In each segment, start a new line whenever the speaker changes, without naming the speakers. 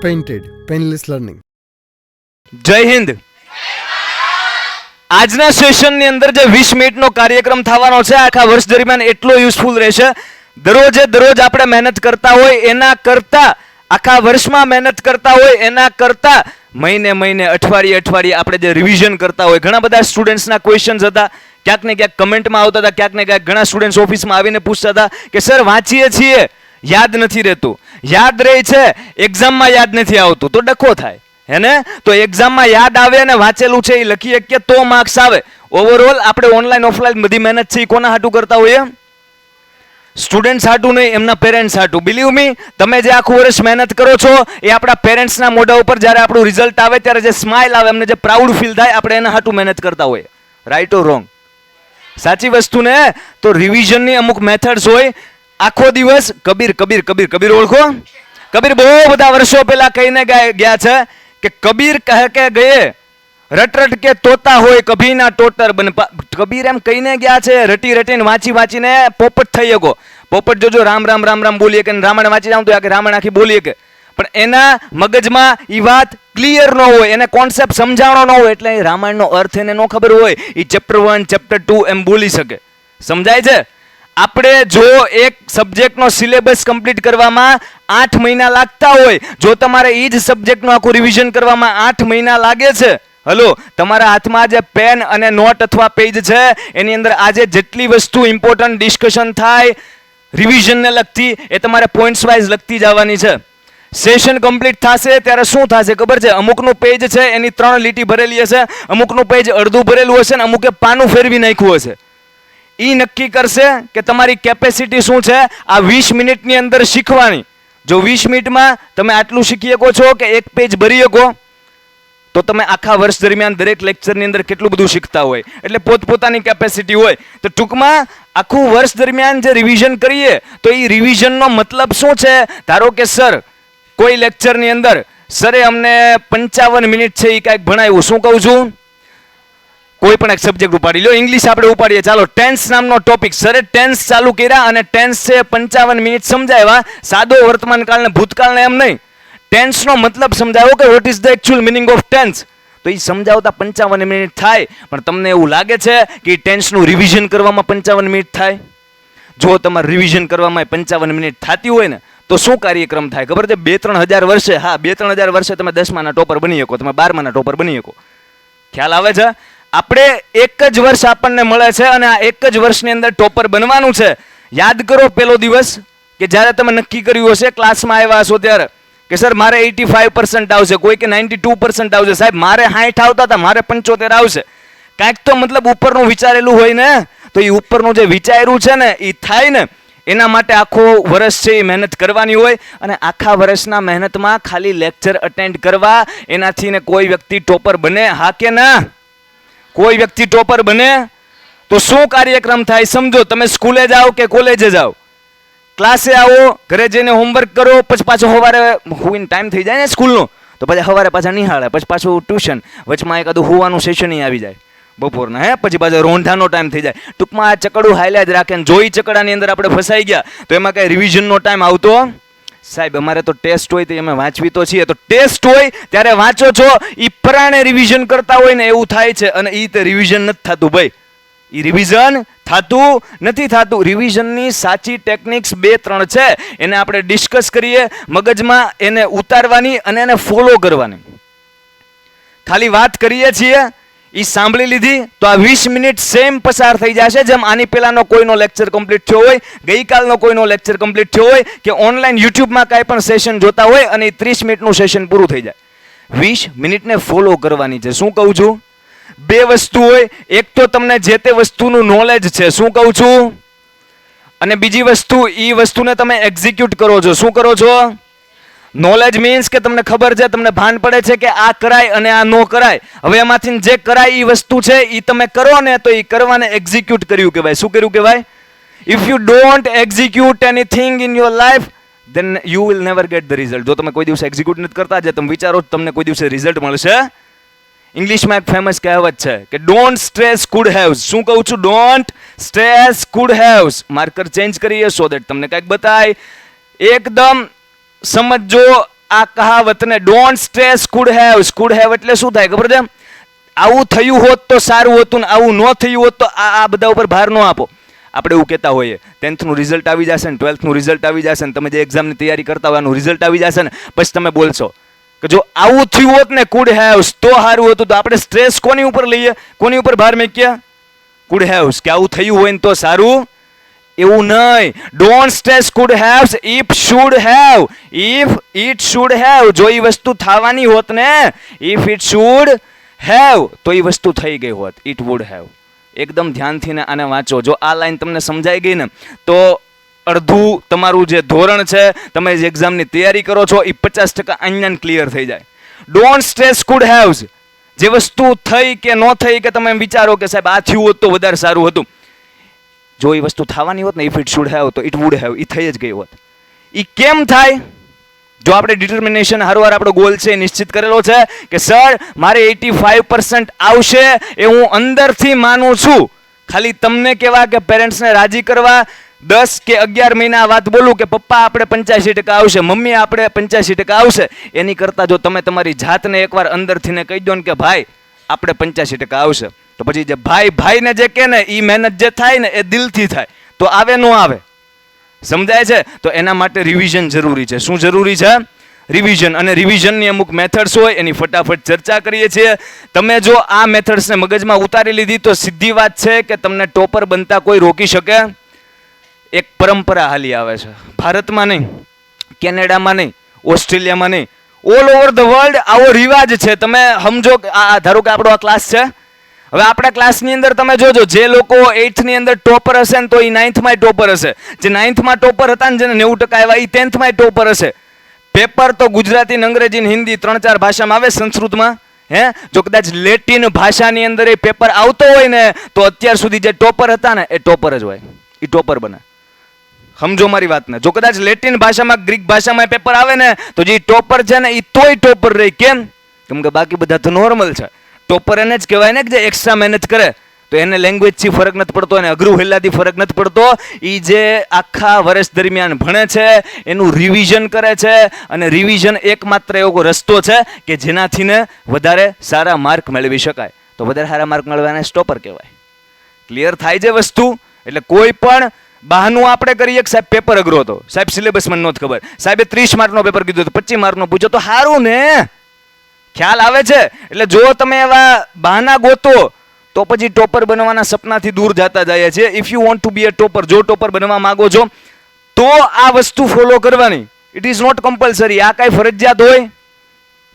Painted, painless learning.
જય હિન્દ. આજના સેશનની અંદર જે 20 મિનિટનો કાર્યક્રમ થવાનો છે આખા વર્ષ દરમિયાન એટલો યુઝફુલ રહેશે. દરરોજે દરરોજ આપણે મહેનત કરતા હોય એના કરતા આખા વર્ષમાં મહેનત કરતા હોય એના કરતા મહિને મહિને અઠવાડિયે અઠવાડિયે આપણે જે રિવિઝન કરતા હોય. ઘણા બધા સ્ટુડન્ટ્સના ક્વેશ્ચન્સ હતા, ક્યાંક ને ક્યાંક કમેન્ટમાં આવતા હતા, ક્યાંક ને ક્યાંક ઘણા સ્ટુડન્ટ્સ ઓફિસમાં આવીને પૂછતા હતા કે સર વાંચીએ છીએ યાદ નથી રહેતું. યાદ રહે છે, એક્ઝામમાં યાદ નથી આવતું તો ડખો થાય હે ને. તો એક્ઝામમાં યાદ આવે અને વાંચેલું છે એ લખી શકીએ તો માર્ક્સ આવે. ઓવરઓલ આપણે ઓનલાઈન ઓફલાઈન બધી મહેનત છે એ કોના હાટું કરતા હોઈએ? સ્ટુડન્ટ્સ હાટું નહીં, એમના પેરેન્ટ્સ હાટું. બિલીવ મી, તમે જે આખું વર્ષ મહેનત કરો છો એ આપણા પેરેન્ટ્સના મોઢા ઉપર જ્યારે આપણું રિઝલ્ટ આવે ત્યારે જે સ્માઇલ આવે, એમને જે પ્રાઉડ ફીલ થાય, આપણે એના હાટું મહેનત કરતા હોઈએ. Right or wrong? સાચી વસ્તુ ને. તો રિવિઝનની અમુક મેથડ્સ હોય. આખો દિવસ કબીર કબીર કબીર કબીર ઓળખો? કબીર બહુ બધા વર્ષો પહેલા કહીને ગયા છે કે કબીર કહે કે ગયે રટ રટ કે તોતા હોય કભી ના ટોટર બન. કબીર એમ કહીને ગયા છે, રટી રટીને વાંચી વાંચીને પોપટ થઈ ગયો. પોપટ જોજો રામ રામ રામ રામ બોલીએ કે રામાયણ વાંચી જાઉં તો આખી રામાયણ આખી બોલીએ કે, પણ એના મગજમાં એ વાત ક્લિયર ન હોય, એને કોન્સેપ્ટ સમજાણો ન હોય, એટલે રામાયણનો અર્થ એને ન ખબર હોય. એ ચેપ્ટર 1 ચેપ્ટર 2 એમ બોલી શકે. સમજાય છે? આપણે જો એક સબ્જેક્ટનો સિલેબસ કમ્પ્લીટ કરવામાં 8 મહિના લાગતા હોય, જો તમારે એ જ સબ્જેક્ટનું આખું રિવિઝન કરવામાં 8 મહિના લાગે છે, હલો, તમારા હાથમાં જે પેન અને નોટ અથવા પેજ છે એની અંદર આજે જેટલી વસ્તુ ઇમ્પોર્ટન્ટ ડિસ્કશન થાય રિવિઝનને લગતી એ તમારે પોઈન્ટ્સ વાઇઝ લખતી જવાની છે. સેશન કમ્પ્લીટ થશે ત્યારે શું થશે ખબર છે? અમુકનું પેજ છે એની 3 લીટી ભરેલી હશે, અમુકનું પેજ અડધું ભરેલું હશે ને અમુકે પાનું ફેરવી નાખ્યું હશે. એ નક્કી કરશે કે તમારી કેપેસિટી શું છે આ 20 મિનિટની અંદર શીખવાની. જો 20 મિનિટમાં તમે આટલું શીખી શકો છો કે એક પેજ ભરી શકો, તો તમે આખા વર્ષ દરમિયાન દરેક લેક્ચરની અંદર કેટલું બધું શીખતા હોય. એટલે પોતપોતાની કેપેસિટી હોય. તો ટૂંકમાં આખું વર્ષ દરમિયાન જે રિવિઝન કરીએ તો એ રિવિઝનનો મતલબ શું છે? ધારો કે સર કોઈ લેક્ચરની અંદર સરે અમને 55 મિનિટ છે એ કાંઈક ભણાવ્યું. શું કહું છું? કોઈ પણ એક સબ્જેક્ટ ઉપાડી લો, ઇંગ્લિશ આપણે ઉપાડીએ, ચાલો ટેન્સ નામનો ટોપિક. સરે ટેન્સ ચાલુ કર્યા અને ટેન્સ છે 55 મિનિટ સમજાવ્યા. સાદો વર્તમાન કાળ ને ભૂતકાળને એમ નહીં, ટેન્સનો મતલબ સમજાવો કે what is the actual meaning of tense. તો એ સમજાવતા 55 મિનિટ થાય, પણ તમને એવું લાગે છે કે ટેન્સનું રિવિઝન કરવામાં 55 મિનિટ થાય? જો તમારે રિવિઝન કરવામાં 55 મિનિટ થતી હોય ને તો શું કાર્યક્રમ થાય ખબર છે? 2-3 હજાર વર્ષે, હા 2-3 હજાર વર્ષે તમે 10માના ટોપર બની શકો, તમે 12માના ટોપર બની શકો. ખ્યાલ આવે છે? આપણે એક જ વર્ષ આપણને મળે છે અને આ એક જ વર્ષની અંદર ટોપર બનવાનું છે. યાદ કરો પહેલો દિવસ કે જ્યારે તમે નક્કી કર્યું હશે, ક્લાસમાં આવ્યા હશો ત્યારે કે સર મારે 85% આવશે, કોઈ કે 92% આવશે. સાહેબ મારે 60 આવતા હતા, મારે 75 આવશે. કાંઈક તો મતલબ ઉપરનું વિચારેલું હોય ને, તો એ ઉપરનું જે વિચાર્યું છે ને એ થાય ને, એના માટે આખો વર્ષ છે એ મહેનત કરવાની હોય. અને આખા વર્ષના મહેનતમાં ખાલી લેક્ચર અટેન્ડ કરવા એનાથી ને કોઈ વ્યક્તિ ટોપર બને? હા કે ના? કોઈ વ્યક્તિ ટોપર બને તો શું કાર્યક્રમ થાય સમજો. તમે સ્કૂલે જાઓ કે કોલેજે જાઓ, ક્લાસે આવો, ઘરે જઈને હોમવર્ક કરો, પછી પાછો સવારે હુઈને ટાઈમ થઈ જાય ને સ્કૂલનો, તો પછી સવારે પાછા નિહાળે, પછી પાછું ટ્યુશન, વચમાં એકાદું હોવાનું સેશન આવી જાય બપોરના, હે પછી પાછો રોંઢાનો ટાઈમ થઈ જાય. ટૂંકમાં આ ચકડું હાલ્યા જ રાખે. જો એ ચકડાની અંદર આપણે ફસાઈ ગયા તો એમાં કઈ રિવિઝનનો ટાઈમ આવતો? સાહેબ અમારે તો ટેસ્ટ હોય તો અમે વાંચવી તો છીએ. તો ટેસ્ટ હોય ત્યારે વાંચો છો, એ પરાણે રિવિઝન કરતા હોય ને એવું થાય છે, અને એ તે રિવિઝન નથી થતું ભાઈ. એ રિવિઝન થતું નથી થતું. રિવિઝનની સાચી ટેકનિક્સ 2-3 છે, એને આપણે ડિસ્કસ કરીએ, મગજમાં એને ઉતારવાની અને એને ફોલો કરવાની. ખાલી વાત કરીએ છીએ, એ સાંભળી લીધી તો આ 20 મિનિટ સેમ પસાર થઈ જશે. જેમ આની પહેલાનો કોઈનો લેક્ચર કમ્પ્લીટ થયો હોય, ગઈકાલનો કોઈનો લેક્ચર કમ્પ્લીટ થયો હોય, કે ઓનલાઈન યુટ્યુબમાં કાંઈ પણ સેશન જોતા હોય અને 30 મિનિટનું સેશન પૂરું થઈ જાય. 20 મિનિટને ફોલો કરવાની છે. શું કહું છું? 2 વસ્તુ હોય, એક તો તમને જે તે વસ્તુનું નોલેજ છે, શું કહું છું, અને બીજી વસ્તુ એ વસ્તુને તમે એક્ઝિક્યુટ કરો છો. શું કરો છો? નોલેજ મીન્સ કે તમને ખબર છે, તમને ભાન પડે છે કે આ કરાય અને આ નો કરાય. હવે એમાંથી જે કરાય એ વસ્તુ છે એ તમે કરો ને તો એ કરવાને એક્ઝિક્યુટ કર્યું કહેવાય. શું કર્યું કહેવાય? If you don't execute anything in your life then you will never get the result. જો તમે કોઈ દિવસ એક્ઝિક્યુટ નથી કરતા, જે તમે વિચારો તમને કોઈ દિવસે રિઝલ્ટ મળશે? ઇંગ્લિશમાં એક ફેમસ કહેવત છે કે ડોન્ટ સ્ટ્રેસ કુડ હેવ્સ. શું કહું છું? Don't stress could haves. Marker change કરીએ સો દેટ તમને કંઈક બતાય. એકદમ સમજો આ કહાવતને ડોન્ટ સ્ટ્રેસ કુડ હેવ એટલે શું થાય ખબર છે? આવું થયું હોત તો સારું હતું ને આવું ન થયું હોત તો આ બધા ઉપર ભાર ન આપો. આપણે એવું કહેતા હોઈએ 10th નું રિઝલ્ટ આવી જશે ને 12th નું રિઝલ્ટ આવી જશે ને તમે જે એક્ઝામની તૈયારી કરતા હોય એનું રિઝલ્ટ આવી જશે ને પછી તમે બોલશો કે જો આવું થયું હોત ને કુડ હેવ્સ તો સારું હતું. તો આપણે સ્ટ્રેસ કોની ઉપર લઈએ, કોની ઉપર ભાર મૂકીએ? કુડ હેવ્સ, કે આવું થયું હોય ને તો સારું. એવું નહીં. Don't stress could haves, if should have, if it should have. જો એ વસ્તુ થવાની હોત ને, ઇફ ઇટ શુડ હેવ, તો એ વસ્તુ થઈ ગઈ હોત, ઇટ વુડ હેવ. એકદમ ધ્યાનથી ને આને વાંચો. જો આ લાઈન તમને સમજાઈ ગઈ ને તો અડધું તમારું જે ધોરણ છે, તમે જે એક્ઝામની તૈયારી કરો છો એ 50% અહીંયા ક્લિયર થઈ જાય. ડોન્ટ સ્ટ્રેસ કુડ હેવ્સ, જે વસ્તુ થઈ કે ન થઈ કે તમે એમ વિચારો કે સાહેબ આ થયું હોત તો વધારે સારું હતું. જો એ વસ્તુ થવાની હોત ને, ઇફ ઇટ શુડ હેવ તો ઇટ વુડ હેવ, એ થઈ જ ગઈ હોત. એ કેમ થાય? જો આપણે ડિટર્મિનેશન હરવાર આપણો ગોલ છે નિશ્ચિત કરેલો છે કે સર મારે 85% આવશે એ હું અંદરથી માનું છું. ખાલી તમને કહેવા કે પેરેન્ટ્સને રાજી કરવા 10 કે 11 મહિના વાત બોલું કે પપ્પા આપણે 85% આવશે, મમ્મી આપણે 85% આવશે, એની કરતાં જો તમે તમારી જાતને એકવાર અંદરથી ને કહી દો ને કે ભાઈ આપણે 85% આવશે, તો પછી જે ભાઈને જે કહે ને એ મહેનત જે થાય ને એ દિલથી થાય. તો આવે ન આવે, સમજાય છે? તો એના માટે રિવિઝન જરૂરી છે. શું જરૂરી છે? રિવિઝન. અને રિવિઝનની અમુક મેથડ્સ હોય એની ફટાફટ ચર્ચા કરીએ છીએ. તમે જો આ મેથડ્સને મગજમાં ઉતારી લીધી તો સીધી વાત છે કે તમને ટોપર બનતા કોઈ રોકી શકે? એક પરંપરા હાલી આવે છે, ભારતમાં નહીં, કેનેડામાં નહીં, ઓસ્ટ્રેલિયામાં નહીં, ઓલ ઓવર ધ વર્લ્ડ આવો રિવાજ છે. તમે સમજો કે આ ધારો કે આપણો આ ક્લાસ છે. હવે આપણા ક્લાસની અંદર તમે જોજો જે લોકો 8th ની અંદર ટોપર હશે ને તો એ 9th માં ટોપર હશે. જે 9th માં ટોપર હતા ને જેને 90% આવ્યા એ 10th માં ટોપર હશે. પેપર તો ગુજરાતી, અંગ્રેજી, હિન્દી 3-4 ભાષામાં આવે, સંસ્કૃતમાં જો કદાચ લેટિન ભાષાની અંદર એ પેપર આવતો હોય ને તો અત્યાર સુધી જે ટોપર હતા ને એ ટોપર જ હોય, એ ટોપર બને. સમજો મારી વાતને. જો કદાચ લેટિન ભાષામાં, ગ્રીક ભાષામાં પેપર આવે ને તો જે ટોપર છે ને એ તોય ટોપર રહે. કેમ? કેમ કે બાકી બધા તો નોર્મલ છે. ટોપર એને જ કહેવાય ને કે જે એક્સ્ટ્રા મહેનત કરે. તો એને લેંગ્વેજથી ફરક નથી પડતો, અને અઘરું હેલાથી ફરક નથી પડતો. એ જે આખા વર્ષ દરમિયાન ભણે છે એનું રિવિઝન કરે છે, અને રિવિઝન એકમાત્ર એવો રસ્તો છે કે જેનાથી ને વધારે સારા માર્ક મેળવી શકાય. તો વધારે સારા માર્ક મેળવવાને સ્ટોપર કહેવાય. ક્લિયર થાય છે વસ્તુ? એટલે કોઈ પણ બહાનું આપણે કરીએ કે સાહેબ પેપર અઘરો હતો, સાહેબ સિલેબસ મને નહોતી ખબર, સાહેબે 30 માર્કનો પેપર કીધું તો 25 માર્કનો પૂછો તો સારું ને? ખ્યાલ આવે છે? એટલે જો તમે એવા બહાના ગોતો તો પછી ટોપર બનવાના સપનાથી દૂર જતા જાય છે. If you want to be a topper, જો ટોપર બનવા માંગો છો તો આ વસ્તુ ફોલો કરવાની. It is not compulsory. આ કાંઈ ફરજિયાત હોય?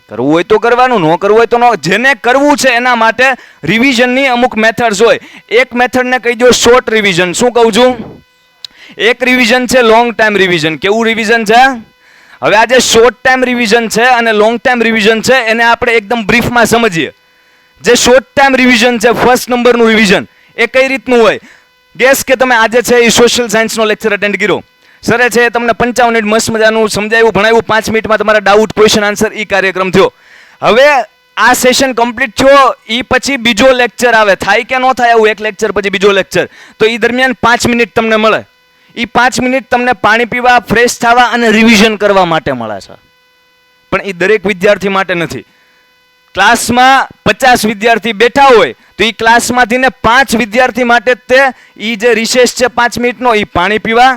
કરવું હોય તો કરવાનું, ન કરવું હોય તો ન. જેને કરવું છે એના માટે રિવિઝનની અમુક મેથડ્સ હોય. એક મેથડને કહી દો શોર્ટ રિવિઝન. શું કહું છું? એક રિવિઝન છે લોંગ ટાઈમ રિવિઝન. કેવું રિવિઝન છે? હવે આ જે શોર્ટ ટાઈમ રિવિઝન છે અને લોંગ ટાઈમ રિવિઝન છે એને આપણે એકદમ બ્રીફમાં સમજીએ. જે શોર્ટ ટાઈમ રિવિઝન છે, ફર્સ્ટ નંબરનું રિવિઝન, એ કઈ રીતનું હોય? ગેસ કે તમે આજે છે એ સોશિયલ સાયન્સનો લેક્ચર અટેન્ડ કર્યો, સરે છે તમને 55 મિનિટ મસ્ત મજાનું સમજાવ્યું, ભણાવ્યું, 5 મિનિટમાં તમારા ડાઉટ, ક્વેશ્ચન આન્સર એ કાર્યક્રમ થયો. હવે આ સેશન કમ્પ્લીટ થયો એ પછી બીજો લેક્ચર આવે. થાય કે ન થાય આવું? એક લેક્ચર પછી બીજો લેક્ચર. તો એ દરમિયાન 5 મિનિટ તમને મળે. એ 5 મિનિટ તમને પાણી પીવા, ફ્રેશ થવા અને રિવિઝન કરવા માટે મળે છે. પણ એ દરેક વિદ્યાર્થી માટે નથી. ક્લાસમાં 50 વિદ્યાર્થી બેઠા હોય તો એ ક્લાસમાંથી ને 5 વિદ્યાર્થી માટે તે એ જે રિસેસ છે 5 મિનિટનો એ પાણી પીવા,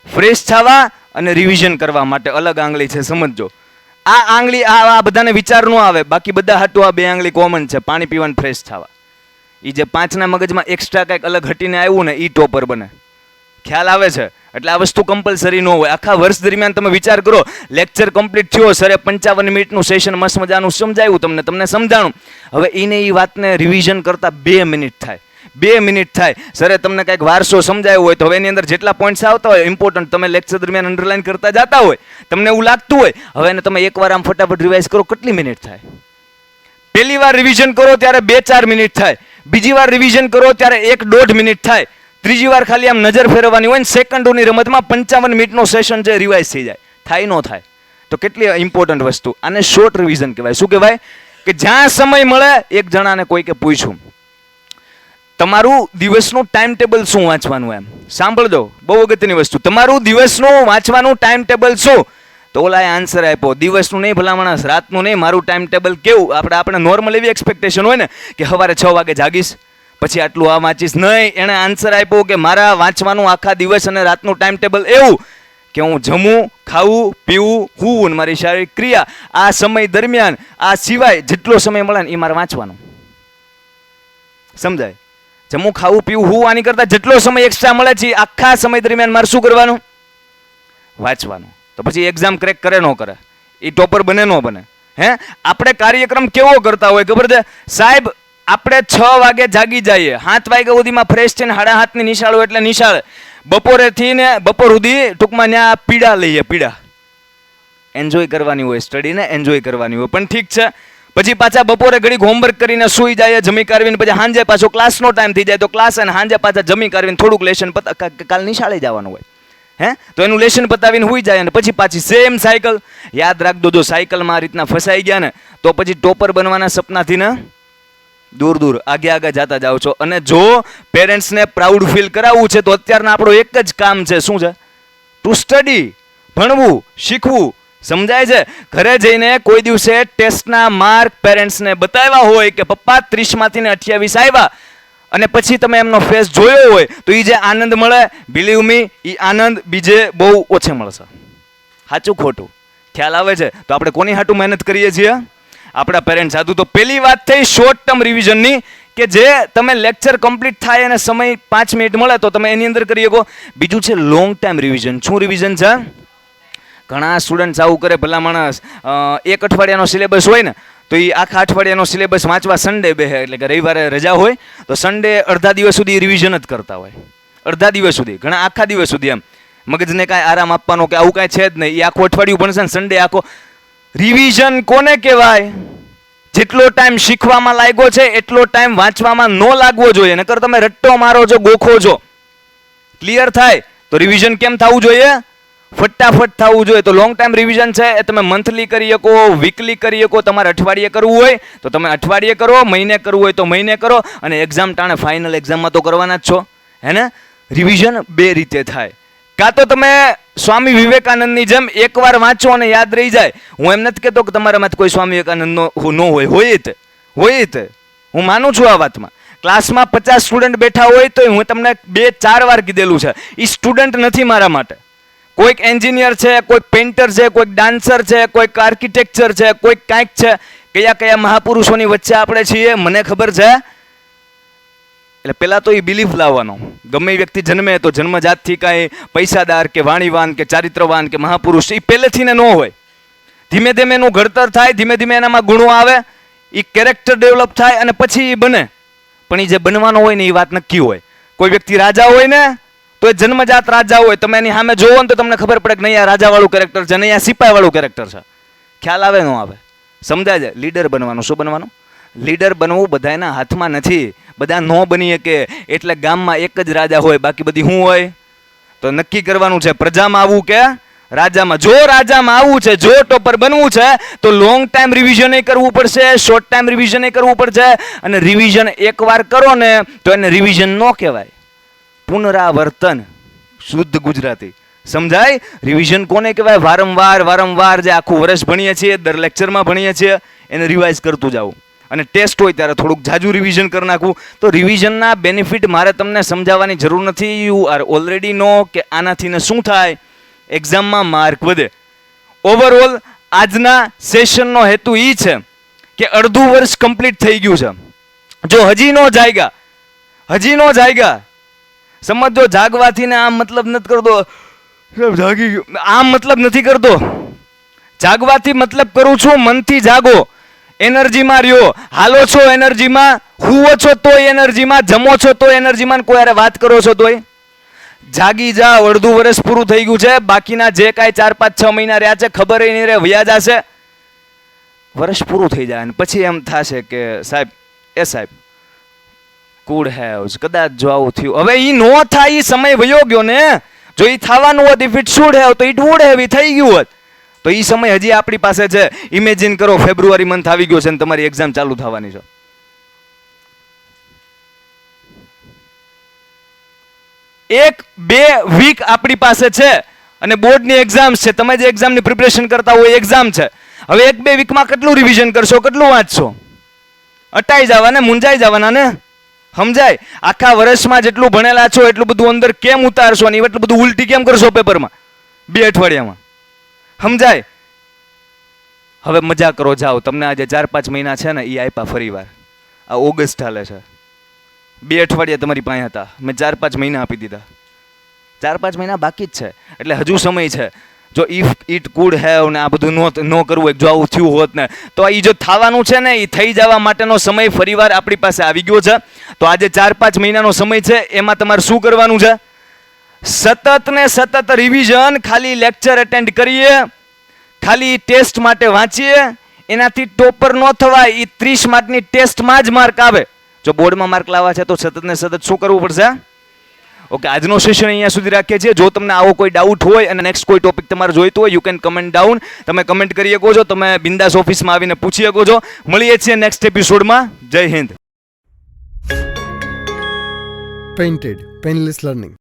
ફ્રેશ થવા અને રિવિઝન કરવા માટે અલગ આંગળી છે, સમજજો. આ આંગળી આ બધાને વિચાર ન આવે, બાકી બધા હાટું આ 2 આંગળી કોમન છે, પાણી પીવા અને ફ્રેશ થવા. એ જે 5ના મગજમાં એક્સ્ટ્રા કંઈક અલગ હટીને આવ્યું ને એ ટોપર બને. ખ્યાલ આવે છે? એટલે આ વસ્તુ કમ્પલસરી ન હોય. આખા વર્ષ દરમિયાન તમે વિચાર કરો, લેક્ચર કમ્પ્લીટ થયો, સરે 55 મિનિટનું સેશન મસ્ત મજાનું સમજાવ્યું, તમને સમજાણું. હવે એને એ વાતને રિવિઝન કરતા 2 મિનિટ થાય. 2 મિનિટ થાય. સરે તમને કંઈક વારસો સમજાયો હોય તો હવે એની અંદર જેટલા પોઈન્ટ્સ આવતા હોય ઇમ્પોર્ટન્ટ, તમે લેક્ચર દરમિયાન અંડરલાઈન કરતા જતા હોય, તમને એવું લાગતું હોય, હવે એને તમે એકવાર આમ ફટાફટ રિવાઇઝ કરો, કેટલી મિનિટ થાય? પહેલી વાર રિવિઝન કરો ત્યારે 2-4 મિનિટ થાય. બીજી વાર રિવિઝન કરો ત્યારે 1-1.5 મિનિટ થાય. ત્રીજી વાર ખાલી આમ નજર ફેરવવાની હોય ને સેકન્ડોની રમતમાં 55 મિનિટનો સેશન છે રિવાઇઝ થઈ જાય. થાય ન થાય? તો કેટલી ઇમ્પોર્ટન્ટ વસ્તુ. આને શોર્ટ રિવિઝન કહેવાય. શું કહેવાય? કે જ્યાં સમય મળે એક જણાને કોઈકે પૂછ્યું તમારું દિવસનું ટાઈમ ટેબલ શું વાંચવાનું, એમ સાંભળજો, બહુ અગત્યની વસ્તુ. તમારું દિવસનું વાંચવાનું ટાઈમ ટેબલ શું? તો ઓલાએ આન્સર આપ્યો, દિવસનું નહીં ભલા માણસ, રાતનું નહીં, મારું ટાઈમ ટેબલ કેવું, આપણે નોર્મલ એવી એક્સપેક્ટેશન હોય ને કે સવારે 6 વાગે જાગીશ, પછી આટલું આ વાંચીશ. નહીં, એણે આન્સર આપ્યો કે મારા વાંચવાનું આખા દિવસ અને રાતનું ટાઈમ ટેબલ એવું કે હું જમું, ખાવું, પીવું, હું મારી શારીરિક ક્રિયા આ સમય દરમિયાન આ સિવાય જેટલો સમય મળે ને એ મારે વાંચવાનું. સમજાય? જમવું, ખાવું, પીવું, હું આની કરતા જેટલો સમય એક્સ્ટ્રા મળે છે આખા સમય દરમિયાન મારે શું કરવાનું? વાંચવાનું. તો પછી એક્ઝામ ક્રેક કરે ન કરે, એ ટોપર બને ન બને? હે, આપણે કાર્યક્રમ કેવો કરતા હોય ખબર છે સાહેબ? આપણે 6 વાગે જાગી જઈએ, 7 વાગ્યા સુધીમાં ફ્રેશ થઈને 7:30 નિશાળ હોય એટલે નિશાળ, બપોરેથી ને બપોર સુધી ટૂંકમાં ત્યાં પીડા લઈએ, પીડા એન્જોય કરવાની હોય, સ્ટડીને એન્જોય કરવાની હોય. પણ ઠીક છે, પછી પાછા બપોરે ઘડીક હોમવર્ક કરીને સૂઈ જાય, જમી કાઢવીને પછી સાંજે પાછો ક્લાસનો ટાઈમ થઈ જાય તો ક્લાસ, અને સાંજે પાછા જમી કાઢવીને થોડુંક લેશન કાલ નિશાળે જવાનું હોય, હે, તો એનું લેશન પતાવીને સૂઈ જાય અને પછી પાછી સેમ સાયકલ. યાદ રાખજો, જો સાયકલમાં આ રીતના ફસાઈ ગયા ને તો પછી ટોપર બનવાના સપનાથી ને દૂર દૂર આગે જતા જાઓ છો. અને જો પેરેન્ટ્સને પ્રાઉડ ફીલ કરાવવું છે તો અત્યારના આપણો એક જ કામ છે, શું છે? ટુ સ્ટડી, ભણવું, શીખવું. સમજાય છે? ઘરે જઈને કોઈ દિવસે ટેસ્ટના માર્ક પેરેન્ટ્સને બતાવ્યા હોય કે પપ્પા 30માંથી ને 28 આવ્યા, અને પછી તમે એમનો ફેસ જોયો હોય તો એ જે આનંદ મળે, બિલીવ મી, એ આનંદ બીજે બહુ ઓછે મળશે. સાચું ખોટું ખ્યાલ આવે છે? તો આપણે કોની હાટું મહેનત કરીએ છીએ? આપણા પેરેન્ટ્સ હાટું. તો પહેલી વાત થઈ શોર્ટ ટર્મ રિવિઝનની, કે જે તમે લેક્ચર કમ્પ્લીટ થાય અને સમય 5 મિનિટ મળે તો તમે એની અંદર કરી શકો. બીજું છે લોંગ ટાઈમ રિવિઝન. શું રિવિઝન છે? ઘણા સ્ટુડન્ટ્સ આવું કરે, ભલા માણસ, એક અઠવાડિયાનો સિલેબસ હોય ને તો એ આખા અઠવાડિયાનો સિલેબસ વાંચવા સન્ડે બેહે, એટલે કે રવિવારે રજા હોય તો સન્ડે અડધા દિવસ સુધી રિવિઝન જ કરતા હોય, અડધા દિવસ સુધી, ઘણા આખા દિવસ સુધી. એમ મગજને કાંઈ આરામ આપવાનો કે આવું કાંઈ છે જ નહીં, એ આખું અઠવાડિયું ભણશે ને સન્ડે આખો. રિવિઝન કોને કહેવાય? જેટલો ટાઈમ શીખવામાં લાગ્યો છે એટલો ટાઈમ વાંચવામાં ન લાગવો જોઈએ, નકર તમે રટ્ટો મારો છો, ગોખો છો. ક્લિયર થાય? તો રિવિઝન કેમ થવું જોઈએ? ફટાફટ થવું જોઈએ. તો લોંગ ટાઈમ રિવિઝન છે એ તમે મંથલી કરી શકો, વીકલી કરી શકો, તમારે અઠવાડિયે કરવું હોય તો તમે અઠવાડિયે કરો, મહિને કરવું હોય તો મહિને કરો, અને એક્ઝામ ટાણે ફાઇનલ એક્ઝામમાં તો કરવાના જ છો, હે ને? રિવિઝન બે રીતે થાય. કાં તો તમે સ્વામી વિવેકાનંદની જેમ એકવાર વાંચો અને યાદ રહી જાય. હું એમ નથી કહેતો કે તમારામાંથી કોઈ સ્વામી વિવેકાનંદ ન હોય તે હું માનું છું આ વાતમાં. ક્લાસમાં 50 સ્ટુડન્ટ બેઠા હોય તો હું તમને 2-4 વાર કીધેલું છે, એ સ્ટુડન્ટ નથી મારા માટે. કોઈક એન્જિનિયર છે, કોઈક પેઇન્ટર છે, કોઈક ડાન્સર છે, કોઈક આર્કિટેક્ચર છે, કોઈક કાંઈક છે. કયા મહાપુરુષોની વચ્ચે આપણે છીએ મને ખબર છે. એટલે પહેલાં તો એ બિલીફ લાવવાનો. ગમે વ્યક્તિ જન્મે તો જન્મજાતથી કાંઈ પૈસાદાર કે વાણીવાન કે ચારિત્રવાન કે મહાપુરુષ એ પહેલેથી ને ન હોય. ધીમે ધીમે એનું ઘડતર થાય, ધીમે ધીમે એનામાં ગુણો આવે, એ કેરેક્ટર ડેવલપ થાય અને પછી એ બને. પણ એ જે બનવાનો હોય ને એ વાત નક્કી હોય. કોઈ વ્યક્તિ રાજા હોય ને તો એ જન્મજાત રાજા હોય, તમે એની સામે જોવો ને તો તમને ખબર પડે કે નહીં આ રાજાવાળું કેરેક્ટર છે, નહીં આ સિપાહીવાળું કેરેક્ટર છે. ખ્યાલ આવે ન આવે? સમજાય છે? લીડર બનવાનું. શું બનવાનું? લીડર બનવું બધાના હાથમાં નથી, બધા ન બની શકે. એટલે ગામમાં એક જ રાજા હોય, બાકી બધી શું હોય? તો નક્કી કરવાનું છે પ્રજામાં આવવું કે રાજામાં. જો રાજામાં આવવું છે, જો ટોપર બનવું છે તો લોંગ ટાઈમ રિવિઝન કરવું પડશે, શોર્ટ ટાઈમ રિવિઝન કરવું પડશે. અને રિવિઝન એકવાર કરો ને તો એને રિવિઝન ન કહેવાય, પુનરાવર્તન. શુદ્ધ ગુજરાતી સમજાય? રિવિઝન કોને કહેવાય? વારંવાર જે આખું વર્ષ ભણીએ છીએ, દર લેક્ચરમાં ભણીએ છીએ, એને રિવાઇઝ કરતું જાવું. અને ટેસ્ટ હોય ત્યારે થોડુંક જાજુ રિવિઝન કરી નાખવું. તો રિવિઝનના બેનિફિટ મારે તમને સમજાવવાની જરૂર નથી, યુ આર ઓલરેડી નો કે આનાથી ને શું થાય? એક્ઝામમાં માર્ક વધે. ઓવરઓલ આજના સેશનનો હેતુ એ છે કે અડધું વર્ષ કમ્પ્લીટ થઈ ગયું છે. જો હજી નો જાગ્યા સમજો, જાગવાથી ને આમ મતલબ નથી કરતો, જાગી ગયો આમ મતલબ નથી કરતો. જાગવાથી મતલબ કરું છું મનથી જાગો, એનર્જીમાં રહ્યો, હાલો છો એનર્જીમાં, હુવો છો તોય એનર્જીમાં, જમો છો તોય એનર્જીમાં, કોઈ હારે વાત કરો છો તોય. જાગી જાઓ. અડધું વર્ષ પૂરું થઈ ગયું છે, બાકીના જે કાંઈ 4-5-6 મહિના રહ્યા છે ખબર નહીં રહે, વયા જશે. વર્ષ પૂરું થઈ જાય અને પછી એમ થશે કે સાહેબ કુડ હેવ્સ, કદાચ જો આવું થયું. હવે એ નો થાય, એ સમય વયો ગયો ને. જો એ થવાનું હોત, ઇફ ઇટ શુડ હેવ તો ઇટ વુડ હેવ, થઈ ગયું હોત. તો એ સમય હજી આપણી પાસે છે. ઇમેજિન કરો ફેબ્રુઆરી મંથ આવી ગયો છે અને તમારી એક્ઝામ ચાલુ થવાની છે. 1-2 વીક આપણી પાસે છે. અને બોર્ડની એક્ઝામ્સ છે, તમે જે એક્ઝામની પ્રિપરેશન કરતા હોય એક્ઝામ છે. હવે 1-2 વીકમાં કેટલું રિવિઝન કરશો, કેટલું વાંચશો? અટાઈ જવાના, મુંજાઈ જવાના ને. સમજાય? આખા વર્ષમાં જેટલું ભણેલા છો એટલું બધું અંદર કેમ ઉતારશો અને એટલું બધું ઉલટી કેમ કરશો પેપરમાં 2 અઠવાડિયામાં? સમજાય? હવે મજા કરો, જાઓ. તમને આજે 4-5 મહિના છે ને એ આપ્યા ફરીવાર. આ ઓગસ્ટ હાલે છે, 2 અઠવાડિયા તમારી પાસે હતા, મેં 4-5 મહિના આપી દીધા. 4-5 મહિના બાકી જ છે, એટલે હજુ સમય છે. જો ઇફ ઇટ કુડ હેવ ને આ બધું ન કરવું, જો આવું થયું હોત ને, તો એ જો થવાનું છે ને એ થઈ જવા માટેનો સમય ફરીવાર આપણી પાસે આવી ગયો છે. તો આજે 4-5 મહિનાનો સમય છે, એમાં તમારે શું કરવાનું છે? સતત ને સતત રિવિઝન. ખાલી લેક્ચર અટેન્ડ કરીએ, ખાલી ટેસ્ટ માટે વાંચીએ. એનાથી ટોપર ન થવાય. એ 30 માર્કની ટેસ્ટમાં જ માર્ક આવે. જો બોર્ડમાં માર્ક લાવવા છે તો સતત ને સતત શું કરવું પડશે? ઓકે, આજનો સેશન અહીંયા સુધી રાખીએ છીએ. જો તમને આવો કોઈ ડાઉટ હોય અને નેક્સ્ટ કોઈ ટોપિક તમારે જોઈતો હોય, યુ કેન કમેન્ટ ડાઉન. તમે કમેન્ટ કરી શકો છો, તમે બિંદાસ ઓફિસમાં આવીને પૂછી શકો છો. મળીએ છીએ નેક્સ્ટ એપિસોડમાં. જય હિન્દ.
Painted Painless Learning.